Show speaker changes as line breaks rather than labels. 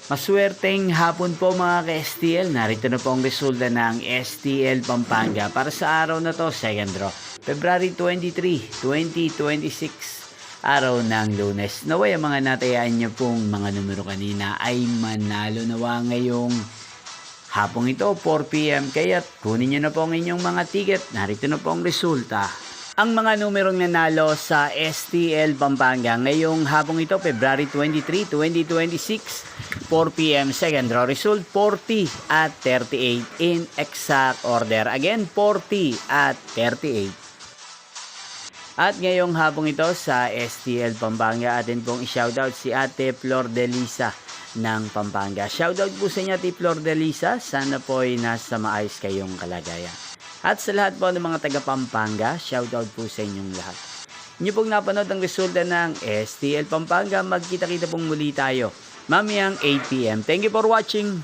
Maswerteng hapon po mga ka-STL. Narito na po ang resulta ng STL Pampanga para sa araw na to, second draw. February 23, 2026, araw ng Lunes. Naway ang mga natayaan niyo pong mga numero kanina ay manalo nawa ngayong hapong ito, 4 p.m. Kaya't kunin niyo na po ang inyong mga ticket. Narito na po ang resulta. Ang mga numerong nanalo sa STL Pampanga ngayong hapong ito, February 23, 2026, 4 p.m. second draw result, 40 at 38 in exact order. Again, 40 at 38. At ngayong hapong ito sa STL Pampanga, atin pong i-shoutout si Ate Flor de Lisa ng Pampanga. Shoutout po sa inyo, Ate Flor de Lisa. Sana po ay nasa maayos kayong kalagayan. At sa lahat po ng mga taga Pampanga, shoutout po sa inyong lahat. Inyo pong napanood ang resulta ng STL Pampanga. Magkita-kita pong muli tayo mamayang 8 p.m. Thank you for watching.